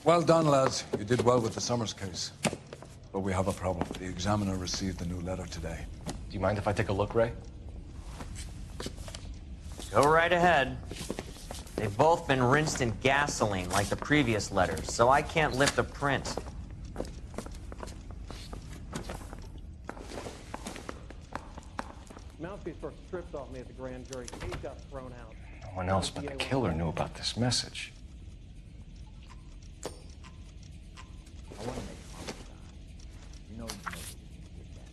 Well done, lads. You did well with the Summers case. But we have a problem. The examiner received a new letter today. Do you mind if I take a look, Ray? Go right ahead. They've both been rinsed in gasoline like the previous letters, so I can't lift a print. Mouthpiece first stripped off me at the grand jury. Case got thrown out. No one else but the killer knew about this message. I want to make a promise, Don. You know you can get that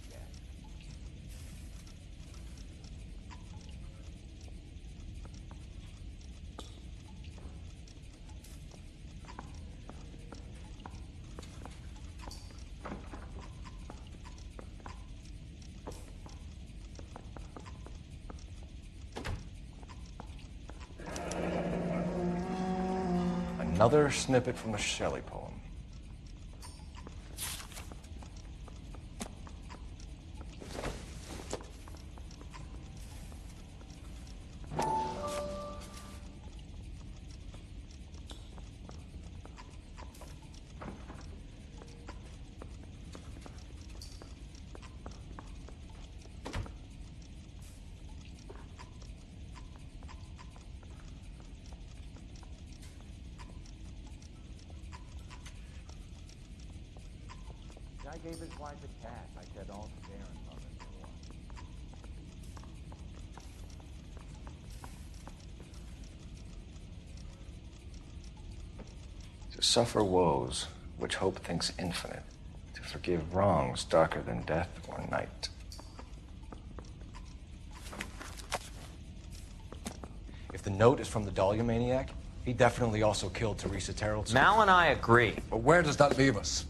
guy. Another snippet from a Shelley poem. Guy gave his wife a cat. I said, all fair and love and war. To suffer woes which hope thinks infinite, to forgive wrongs darker than death or night. If the note is from the Dahlia maniac, he definitely also killed Teresa Terrell. Mal and I agree. But where does that leave us?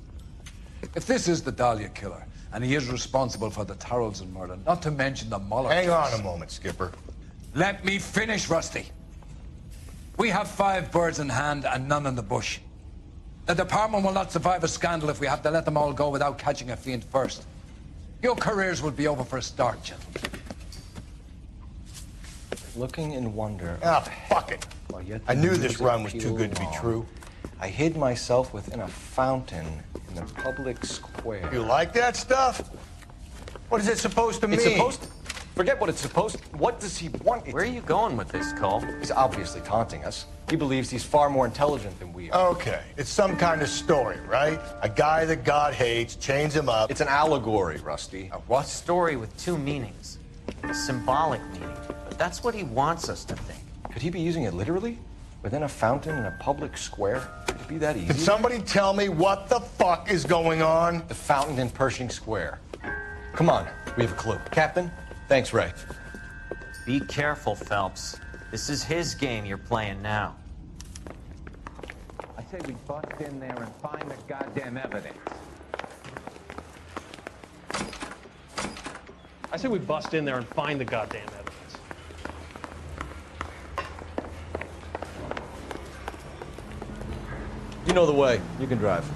If this is the Dahlia killer, and he is responsible for the Tarrelson murder, not to mention the Muller Hang case. on a moment, Skipper. Let me finish, Rusty. We have 5 birds in hand and none in the bush. The department will not survive a scandal if we have to let them all go without catching a fiend first. Your careers will be over for a start, gentlemen. Looking in wonder. Ah, fuck it. While yet I the knew this music run was too pealed good to be along, true. I hid myself within a fountain in the public square. You like that stuff? What is it supposed to mean? It's supposed to... Forget what it's supposed to... What does he want? Where are you going with this, Cole? He's obviously taunting us. He believes he's far more intelligent than we are. Okay, it's some kind of story, right? A guy that God hates, chains him up. It's an allegory, Rusty. A what? Story with 2 meanings. A symbolic meaning. But that's what he wants us to think. Could he be using it literally? Within a fountain in a public square? Could it be that easy? Can somebody tell me what the fuck is going on? The fountain in Pershing Square. Come on, we have a clue. Captain? Thanks, Ray. Be careful, Phelps. This is his game you're playing now. I say we bust in there and find the goddamn evidence. I say we bust in there and find the goddamn evidence. You know the way. You can drive.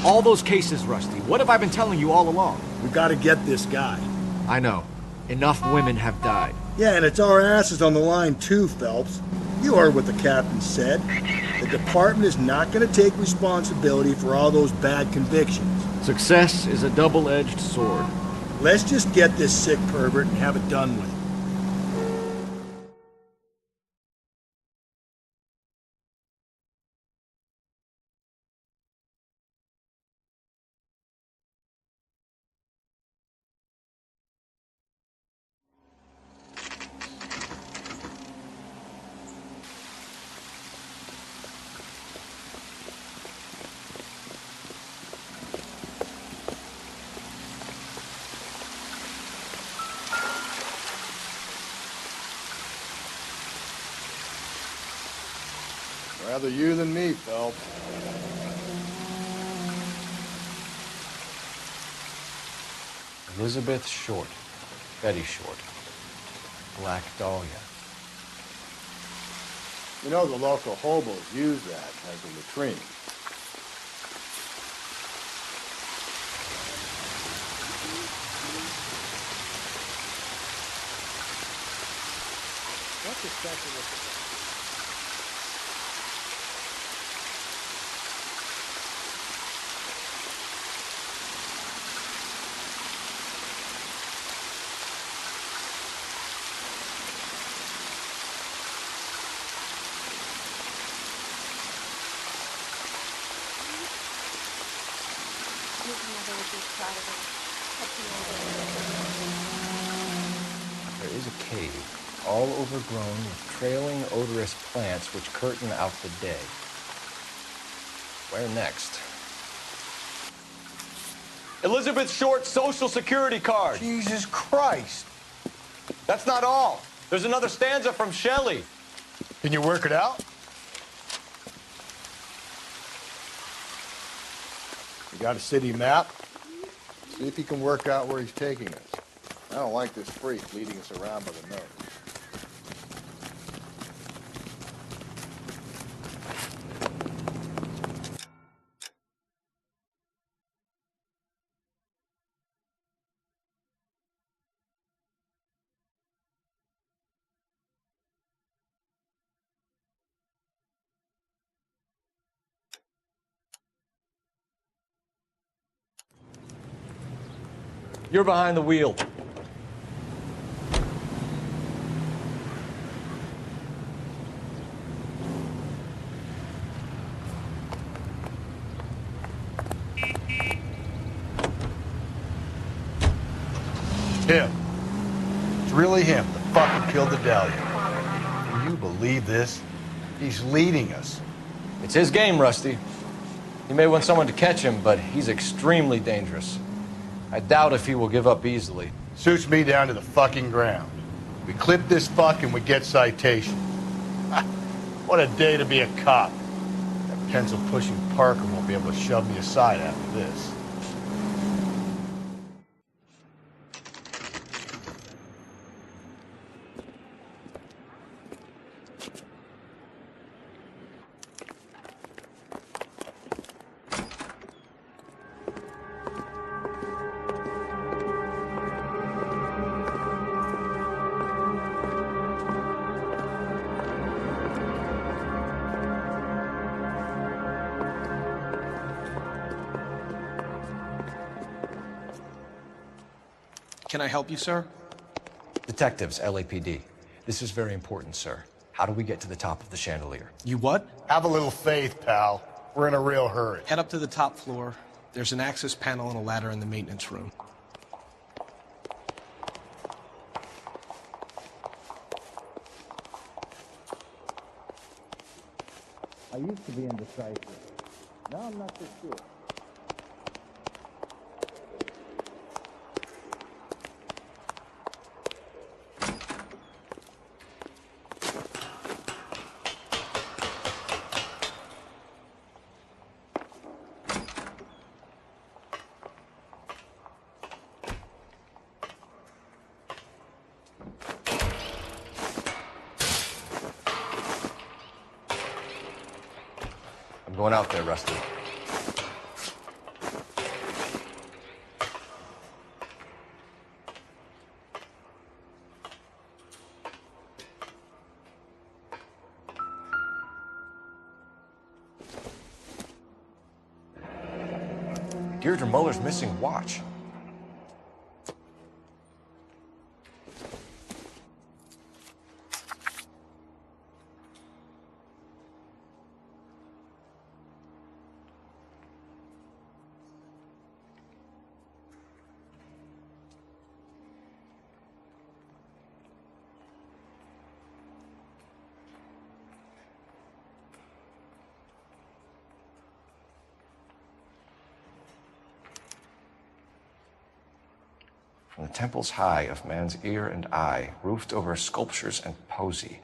All those cases, Rusty. What have I been telling you all along? We gotta get this guy. I know. Enough women have died. Yeah, and it's our asses on the line too, Phelps. You heard what the captain said. The department is not gonna take responsibility for all those bad convictions. Success is a double-edged sword. Let's just get this sick pervert and have it done with. Rather you than me, Phelps. Elizabeth Short. Betty Short. Black Dahlia. You know the local hobos use that as a latrine. successor with the There is a cave, all overgrown with trailing, odorous plants which curtain out the day. Where next? Elizabeth Short's Social Security card. Jesus Christ. That's not all. There's another stanza from Shelley. Can you work it out? You got a city map? See if you can work out where he's taking us. I don't like this freak leading us around by the nose. You're behind the wheel. Him. It's really him, the fucker killed the Dahlia. Can you believe this? He's leading us. It's his game, Rusty. He may want someone to catch him, but he's extremely dangerous. I doubt if he will give up easily. Suits me down to the fucking ground. We clip this fuck and we get citation. What a day to be a cop. That pencil-pushing Parker won't be able to shove me aside after this. Can I help you, sir? Detectives, LAPD. This is very important, sir. How do we get to the top of the chandelier? You what? Have a little faith, pal. We're in a real hurry. Head up to the top floor. There's an access panel and a ladder in the maintenance room. I used to be indecisive. Now I'm not so sure. I'm going out there, Rusty. Deirdre Muller's missing watch. From the temples high of man's ear and eye, roofed over sculptures and poesy.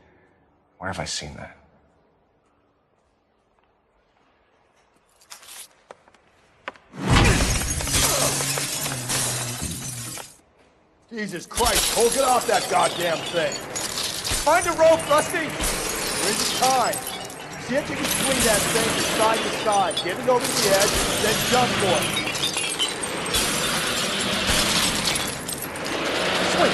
Where have I seen that? Jesus Christ, Cole, get off that goddamn thing. Find a rope, Rusty! Where's the time? See if you can swing that thing from side to side. Get it over the edge, then jump for it. Swing.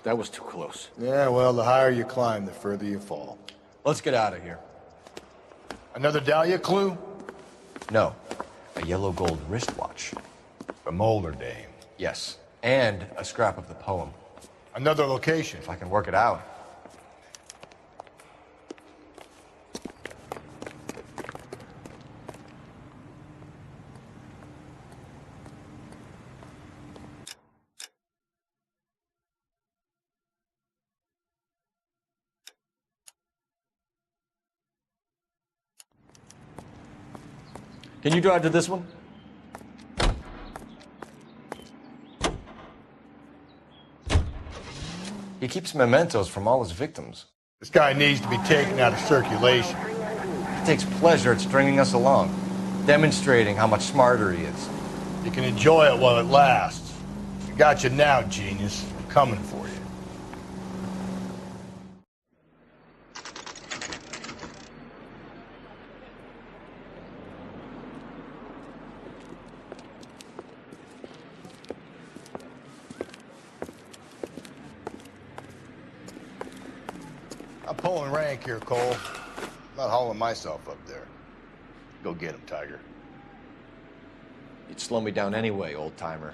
That was too close. Yeah, well, the higher you climb, the further you fall. Let's get out of here. Another Dahlia clue? No. A yellow gold wristwatch. From older dame. Yes. And a scrap of the poem. Another location. If I can work it out. Can you drive to this one? He keeps mementos from all his victims. This guy needs to be taken out of circulation. He takes pleasure at stringing us along, demonstrating how much smarter he is. You can enjoy it while it lasts. I got you now, genius. I'm coming for you. I'm pulling rank here, Cole. I'm not hauling myself up there. Go get him, Tiger. You'd slow me down anyway, old-timer.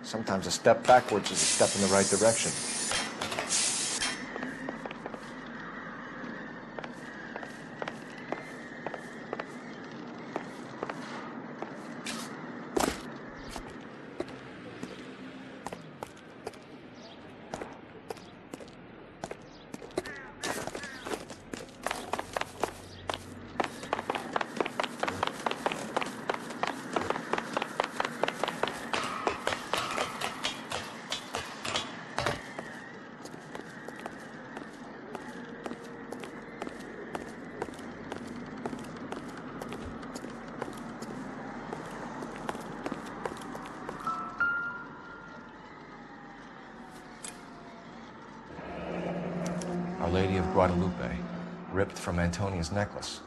Sometimes a step backwards is a step in the right direction. Our Lady of Guadalupe, ripped from Antonia's necklace.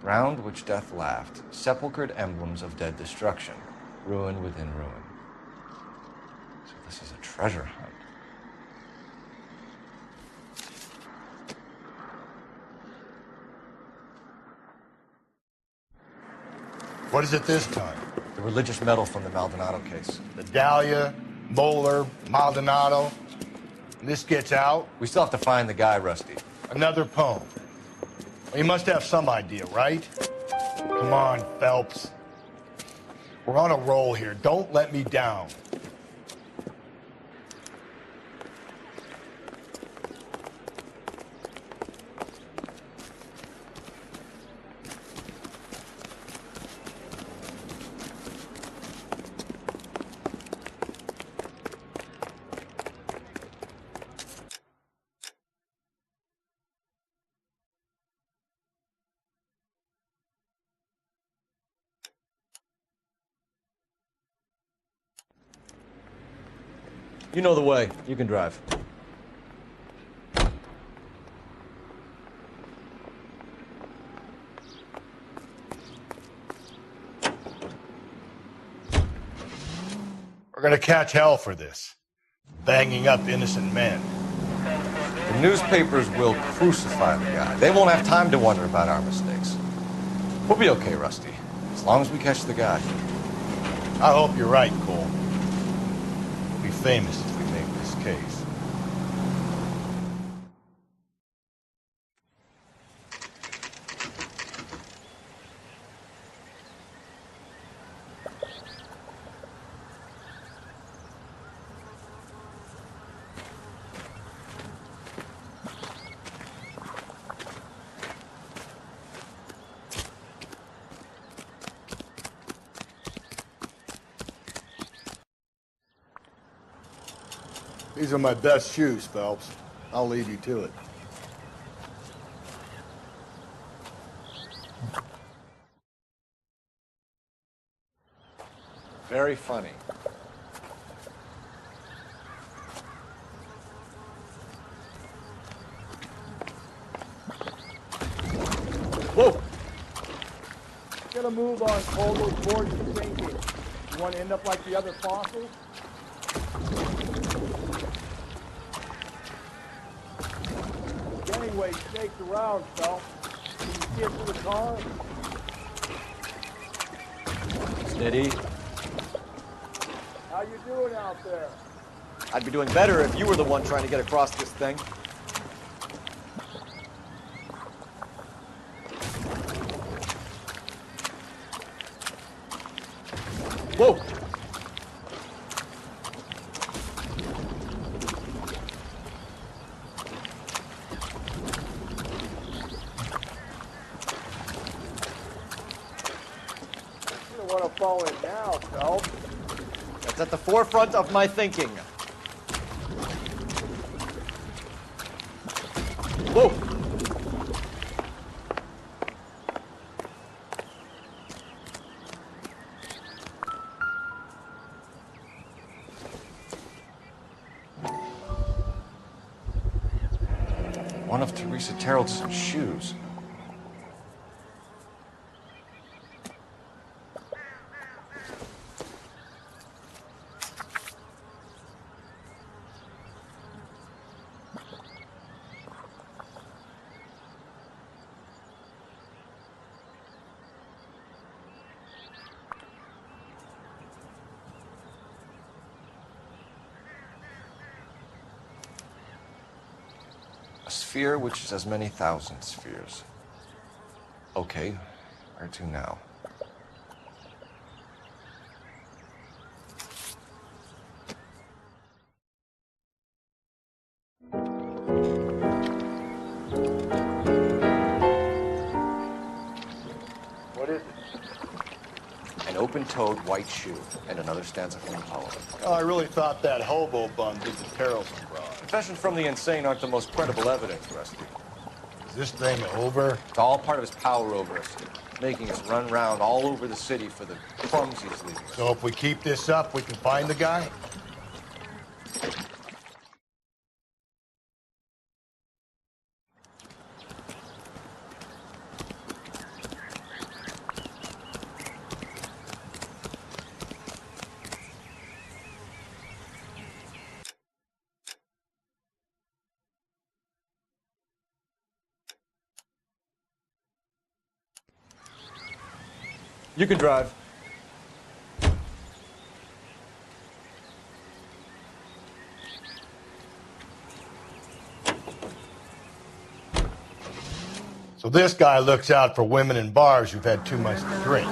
Round which death laughed, sepulchred emblems of dead destruction, ruin within ruin. So this is a treasure hunt. What is it this time? The religious medal from the Maldonado case. The Dahlia, Moeller, Maldonado. And this gets out? We still have to find the guy, Rusty. Another poem. Well, you must have some idea, right? Come on, Phelps. We're on a roll here. Don't let me down. You know the way. You can drive. We're gonna catch hell for this. Banging up innocent men. The newspapers will crucify the guy. They won't have time to wonder about our mistakes. We'll be okay, Rusty. As long as we catch the guy. I hope you're right, Cole. We'll be famous if we make this case. These are my best shoes, Phelps. I'll leave you to it. Very funny. Whoa! Get a move on, Cole. Those boards are sinking. You want to end up like the other fossils? Anyway, snakes around, Phelps. Can you get to the car? Steady. How you doing out there? I'd be doing better if you were the one trying to get across this thing. Whoa! You don't want to fall in now, Phelps. That's at the forefront of my thinking. Whoa! One of Teresa Terrellson's shoes. A sphere which is as many thousand spheres. Okay, where to now? What is it? An open-toed white shoe and another stanza from the poem. Oh, I really thought that hobo bum did the Terrellson broad. Confessions from the insane aren't the most credible evidence, Rusty. Is this thing over? It's all part of his power over us, making us run around all over the city for the crumbs he's leaving us. So if we keep this up, we can find the guy? You can drive. So this guy looks out for women in bars who've had too much to drink.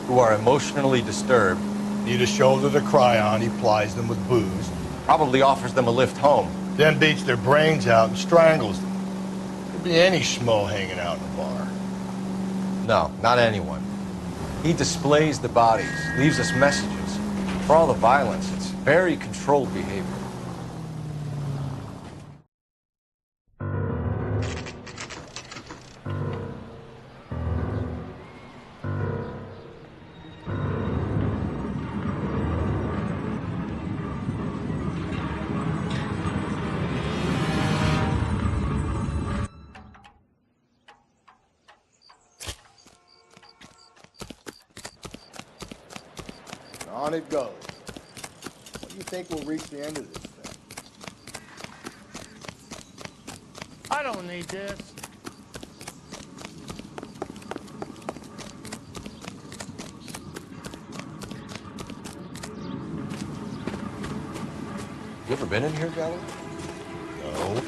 Who are emotionally disturbed. Need a shoulder to cry on, he plies them with booze. Probably offers them a lift home. Then beats their brains out and strangles them. Could be any schmo hanging out in a bar. No, not anyone. He displays the bodies, leaves us messages. For all the violence, it's very controlled behavior. On it goes. When do you think we'll reach the end of this thing? I don't need this. You ever been in here, Gallo? No.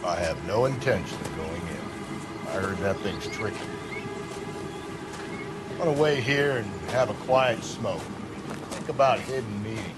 I have no intention of going in. I heard that thing's tricky. I want to wait here and have a quiet smoke. Think about hidden meetings.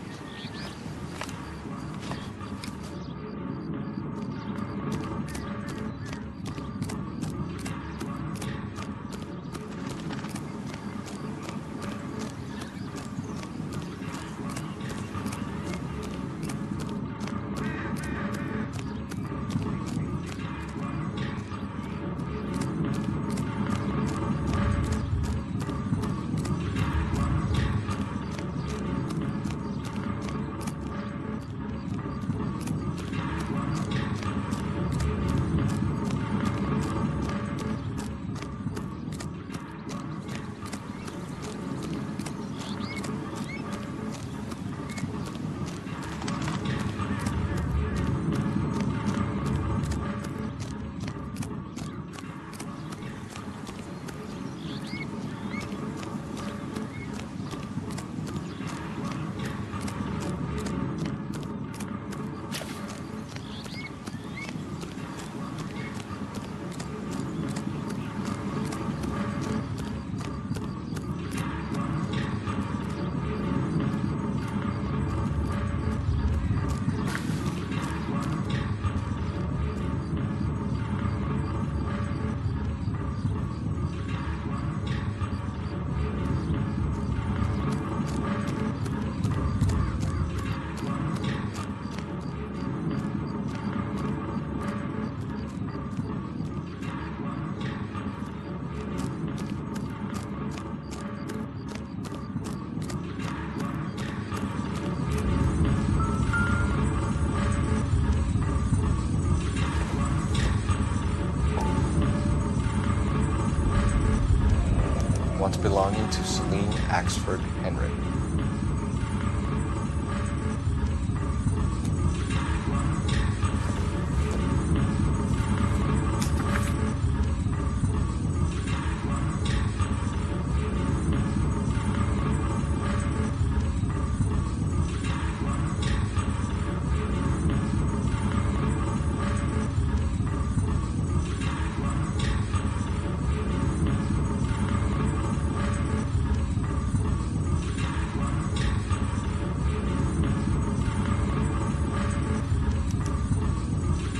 Once belonging to Celine Axford Henry.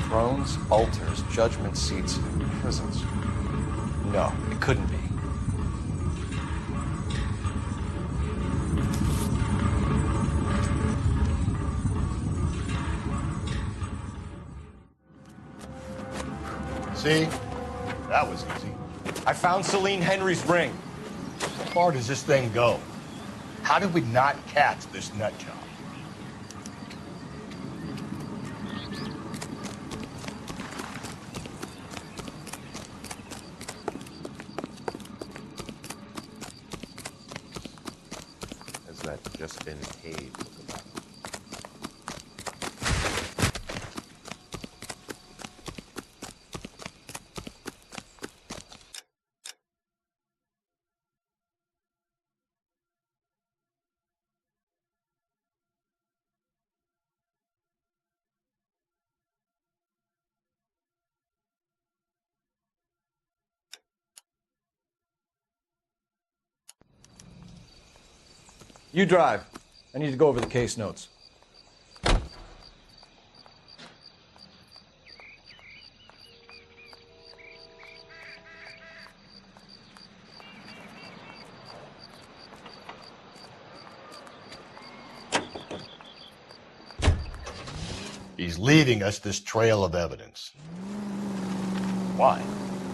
Thrones, altars, judgment seats, and prisons. No, it couldn't be. See? That was easy. I found Celine Henry's ring. How far does this thing go? How did we not catch this nut job? Has that just been a cave? You drive. I need to go over the case notes. He's leaving us this trail of evidence. Why?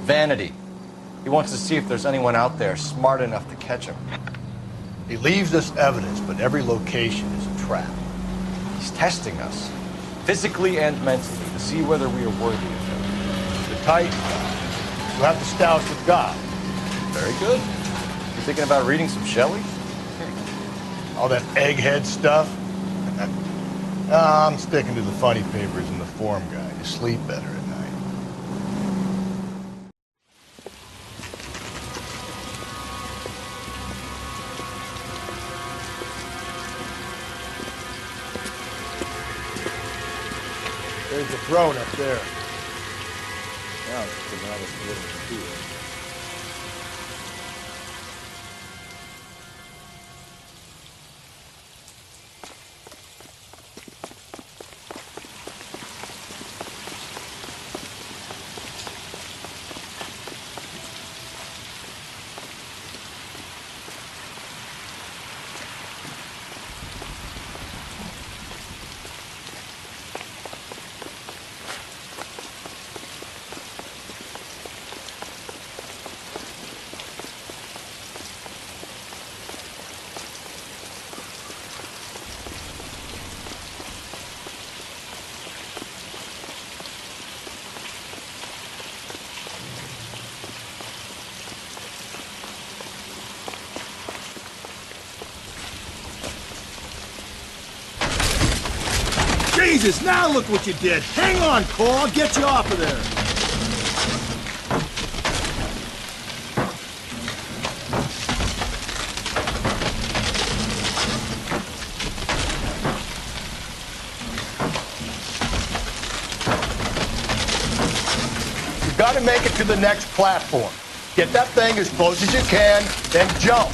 Vanity. He wants to see if there's anyone out there smart enough to catch him. He leaves us evidence, but every location is a trap. He's testing us, physically and mentally, to see whether we are worthy of him. The Titan you have the stoush of God. Very good. You thinking about reading some Shelley? All that egghead stuff? I'm sticking to the funny papers and the form guide. You sleep better at night. There's the throne up there. Now it's the novice political field. Jesus, now look what you did. Hang on, Cole. I'll get you off of there. You gotta make it to the next platform. Get that thing as close as you can, then jump.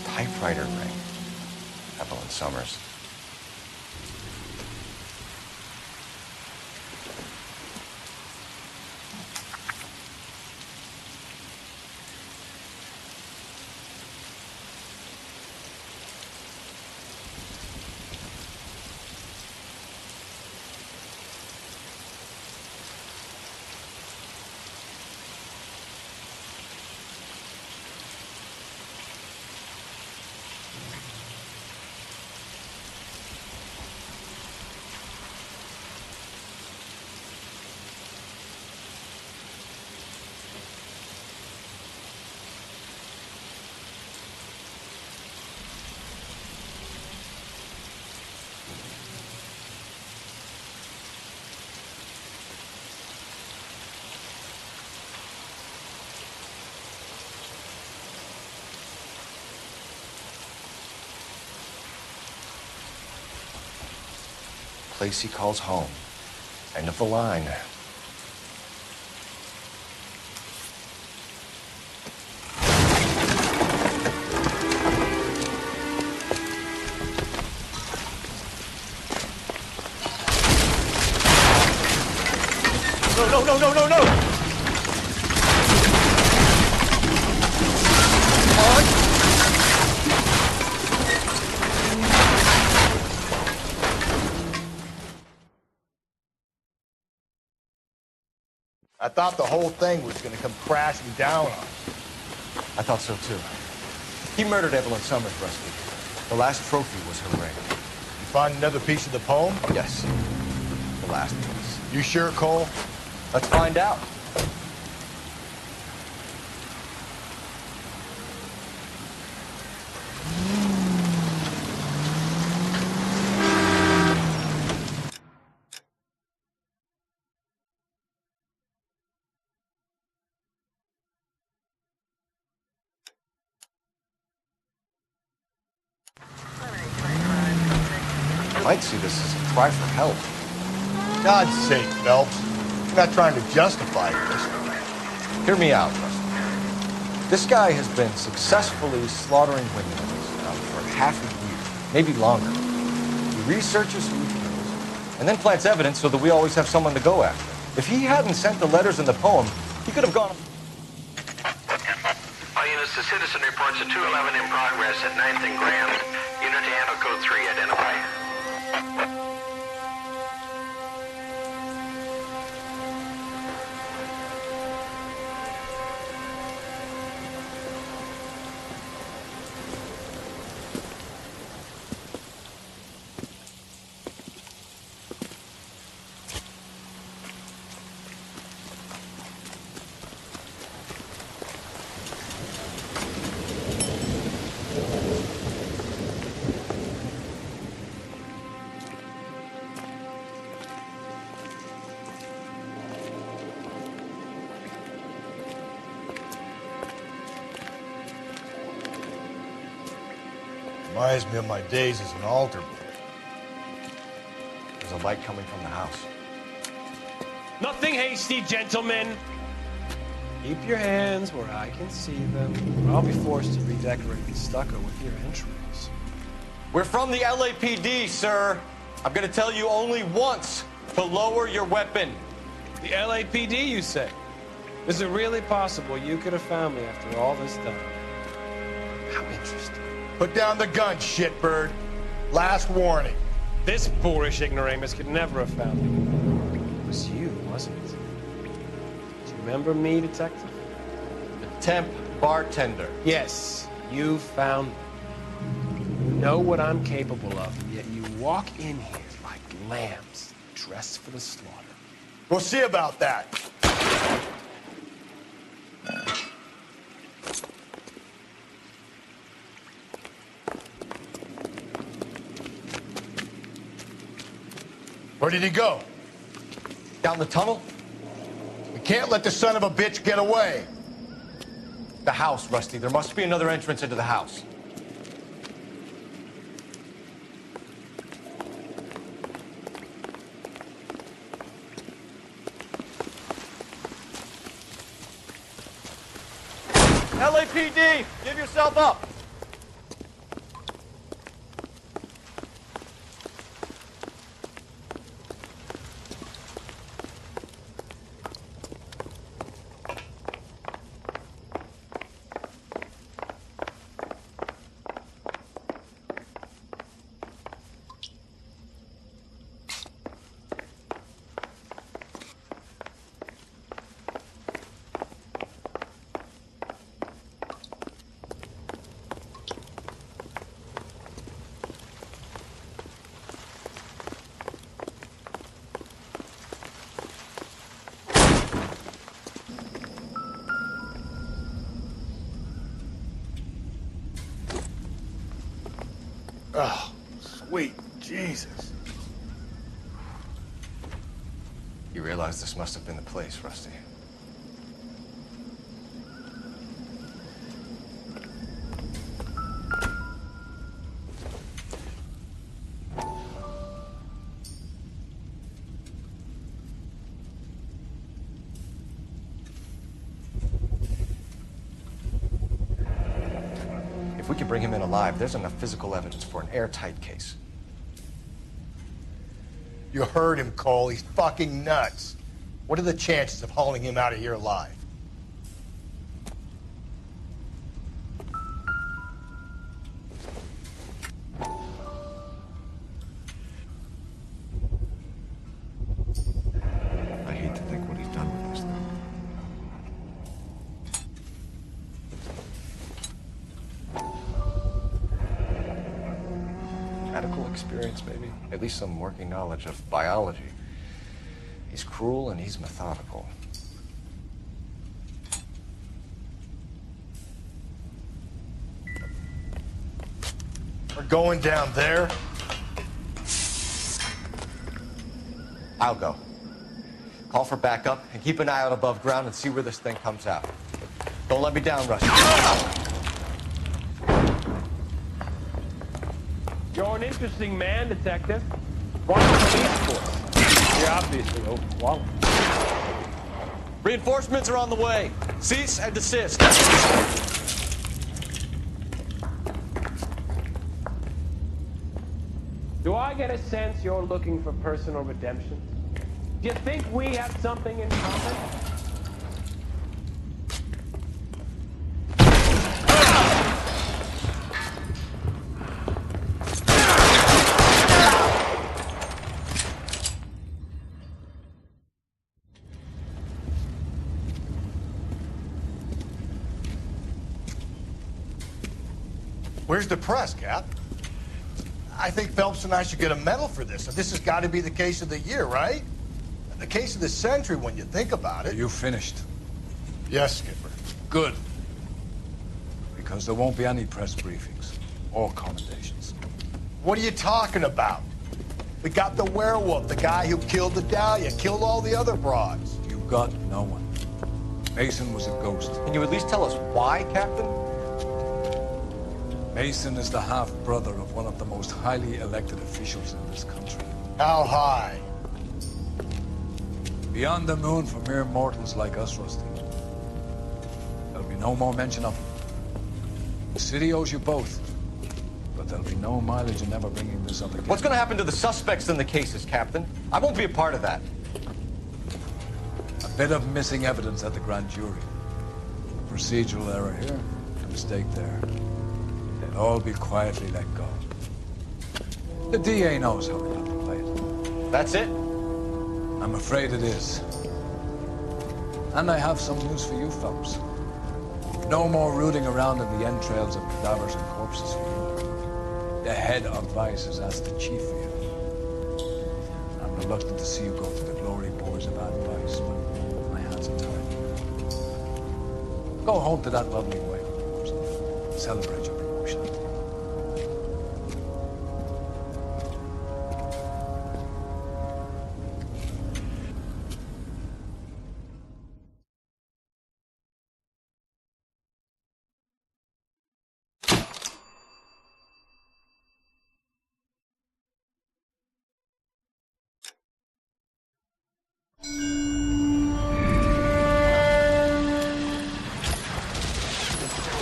Typewriter ring. Evelyn Summers. Place he calls home. End of the line. No! I thought the whole thing was going to come crashing down on us. I thought so too. He murdered Evelyn Summers, Rusty. The last trophy was her ring. You find another piece of the poem? Yes. The last piece. You sure, Cole? Let's find out. might see this as a cry for help. God's sake, Phelps. I'm not trying to justify this. Hear me out, Rusty. This guy has been successfully slaughtering women in this town for half a year, maybe longer. He researches who he kills, and then plants evidence so that we always have someone to go after. If he hadn't sent the letters in the poem, he could have gone... All units, the citizen reports a 211 in progress at 9th and Grand. Unit to handle code 3, identify. Reminds me of my days as an altar boy. There's a light coming from the house. Nothing hasty, gentlemen. Keep your hands where I can see them, or I'll be forced to redecorate the stucco with your entrails. We're from the LAPD, sir. I'm gonna tell you only once to lower your weapon. The LAPD, you say? Is it really possible you could have found me after all this time? How interesting. Put down the gun, shitbird. Last warning. This boorish ignoramus could never have found me. It was you, wasn't it? Do you remember me, Detective? The temp bartender. Yes, you found me. You know what I'm capable of, and yet you walk in here like lambs dressed for the slaughter. We'll see about that. Where did he go? Down the tunnel? We can't let the son of a bitch get away. The house, Rusty. There must be another entrance into the house. LAPD, give yourself up. Oh, sweet Jesus. You realize this must have been the place, Rusty. If we can bring him in alive, there's enough physical evidence for an airtight case. You heard him, Cole. He's fucking nuts. What are the chances of hauling him out of here alive? I hate to think what he's done with this thing. Medical experience, maybe? At least some working knowledge of biology. He's cruel and he's methodical. We're going down there? I'll go. Call for backup and keep an eye out above ground and see where this thing comes out. Don't let me down, Rusty. You're an interesting man, Detective. Why the police force? You're obviously overqualified. Reinforcements are on the way. Cease and desist. Do I get a sense you're looking for personal redemption? Do you think we have something in common? Where's the press, Cap? I think Phelps and I should get a medal for this. This has got to be the case of the year, right? The case of the century when you think about it. You finished? Yes, Skipper. Good. Because there won't be any press briefings or commendations. What are you talking about? We got the werewolf, the guy who killed the Dahlia, killed all the other broads. You got no one. Mason was a ghost. Can you at least tell us why, Captain? Mason is the half-brother of one of the most highly elected officials in this country. How high? Beyond the moon for mere mortals like us, Rusty. There'll be no more mention of him. The city owes you both. But there'll be no mileage in ever bringing this up again. What's going to happen to the suspects in the cases, Captain? I won't be a part of that. A bit of missing evidence at the grand jury. A procedural error here, a mistake there. They'll all be quietly let go. The DA knows how we have to play it. That's it? I'm afraid it is. And I have some news for you, Phelps. No more rooting around in the entrails of cadavers and corpses for you. The head of Vice has asked the chief for you. I'm reluctant to see you go to the glory boards of advice, but my hands are tied. Go home to that lovely wife of yours. Celebrate your promotion.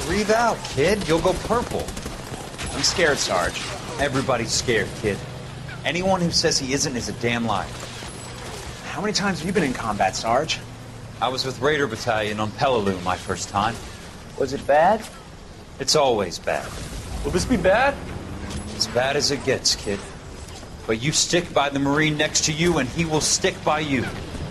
Breathe out, kid. You'll go purple. I'm scared, Sarge. Everybody's scared, kid. Anyone who says he isn't is a damn liar. How many times have you been in combat, Sarge? I was with Raider Battalion on Peleliu my first time. Was it bad? It's always bad. Will this be bad? As bad as it gets, kid. But you stick by the Marine next to you, and he will stick by you.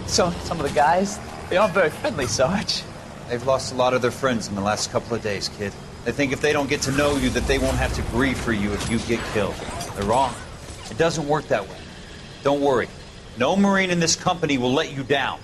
So, some of the guys, they aren't very friendly, Sarge. They've lost a lot of their friends in the last couple of days, kid. They think if they don't get to know you, that they won't have to grieve for you if you get killed. They're wrong. It doesn't work that way. Don't worry. No Marine in this company will let you down.